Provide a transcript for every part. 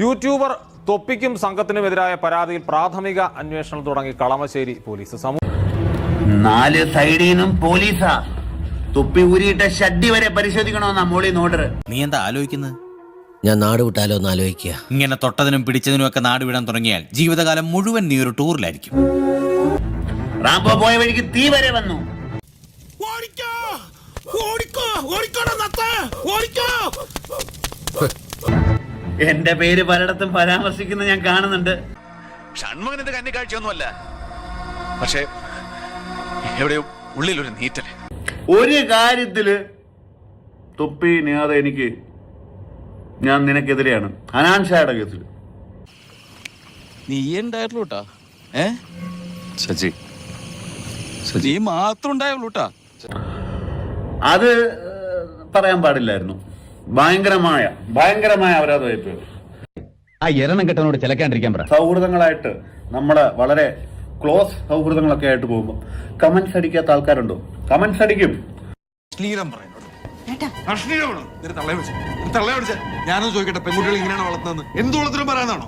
YouTuber തൊപ്പിക്കും സംഘത്തിനുമെതിരായ പരാതിയിൽ പ്രാഥമിക അന്വേഷണം തുടങ്ങി കളമശ്ശേരി പോലീസ്. നാല് സൈഡിൽ നിന്നും പോലീസാ. തൊപ്പി ഊരിയിട്ട ഷഡ്ഡി വരെ പരിശോധിക്കണമെന്നാ മോളി നോട്ടർ. നീ എന്താ ആലോചിക്കുന്നത്? ഞാൻ നാട് വിട്ടാലോ എന്ന് ആലോചിക്കുക. ഇങ്ങനെ തൊട്ടതിനും പിടിച്ചതിനും ഒക്കെ നാട് വിടാൻ തുടങ്ങിയാൽ ജീവിതകാലം മുഴുവൻ നീ ഒരു ടൂറിലായിരിക്കും. റാംബോ പോയ വഴിക്ക് തീ വരെ വന്നു. എന്റെ പേര് പലയിടത്തും പരാമർശിക്കുന്ന ഞാൻ കാണുന്നുണ്ട്. ഷൺമുഖന്റെ കന്നിക്കാഴ്ചയൊന്നുമല്ല, പക്ഷേ എവിടെയോ ഉള്ളിലൊരു നീറ്റല്. ഒരു കാര്യത്തില് തൊപ്പി നിയാതെ എനിക്ക് ഞാൻ നിനക്കെതിരെയാണ്. ഹനാൻ ഷായുടെ കേസിൽ നീ ഉണ്ടായിരുള്ളൂട്ടാ. സജി മാത്രം ഉണ്ടായുള്ളൂട്ടാ. അത് പറയാൻ പാടില്ലായിരുന്നു. ഭയങ്കരമായ അപരാധമായിപ്പോയി. ആ എരണം കെട്ടനോട് ചിലക്കാണ്ടിരിക്കാൻ പറ. സൗഹൃദങ്ങളായിട്ട് നമ്മള് വളരെ ക്ലോസ് സൗഹൃദങ്ങളൊക്കെ ആയിട്ട് പോകുമ്പോ കമന്റ്സ് അടിക്കാത്ത ആൾക്കാരുണ്ടോ? കമന്റ്സ് അടിക്കും. ഞാനൊന്ന് ചോദിക്കട്ടെ, പെൺകുട്ടികൾ ഇങ്ങനെയാണ് വളർത്തുന്നത്? എന്തുള്ളത്തിനും പറയാനാണോ?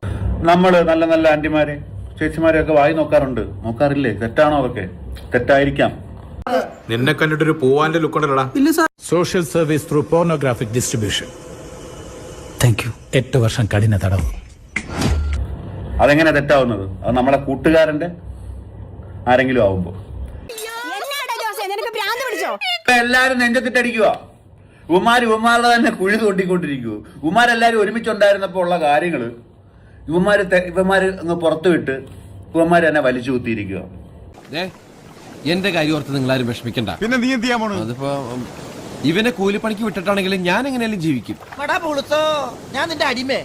നമ്മള് നല്ല നല്ല ആന്റിമാരെ ചേച്ചിമാരെ ഒക്കെ വായി നോക്കാറില്ലേ? തെറ്റാണോ? അതൊക്കെ തെറ്റായിരിക്കാം. നിന്നെ കണ്ടിട്ടൊരു പൂവാന്റെ ലുക്ക് ഉണ്ടല്ലോടാ. Social service through pornographic distribution. 8 വർഷം കഠിന തടവ്. അതെങ്ങനെ തെറ്റാവുന്നത്? അത് നമ്മളെ കൂട്ടുകാരന്റെ ആരെങ്കിലും ആവുമ്പോ എല്ലാരും നെഞ്ചത്തിട്ടടിക്കുക. ഉമാരുടെ തന്നെ കുഴി തോണ്ടിക്കൊണ്ടിരിക്കൂ. ഉമാരെല്ലാരും ഒരുമിച്ചുണ്ടായിരുന്നപ്പോ ഉള്ള കാര്യങ്ങള് ഇവന്മാര് അങ്ങ് പുറത്തു വിട്ട് ഇവന്മാര് തന്നെ വലിച്ചു കുത്തിയിരിക്കുക. എന്റെ കാര്യം ഓർത്ത് നിങ്ങളാരും വിഷമിക്കണ്ട. പിന്നെ നീ എന്ത് ചെയ്യാൻ പോണു? അതിപ്പോ ഇവനെ കൂലിപ്പണിക്ക് വിട്ടിട്ടാണെങ്കിലും ഞാൻ എങ്ങനെയാലും ജീവിക്കും. ഞാൻ നിന്റെ അടിമേ.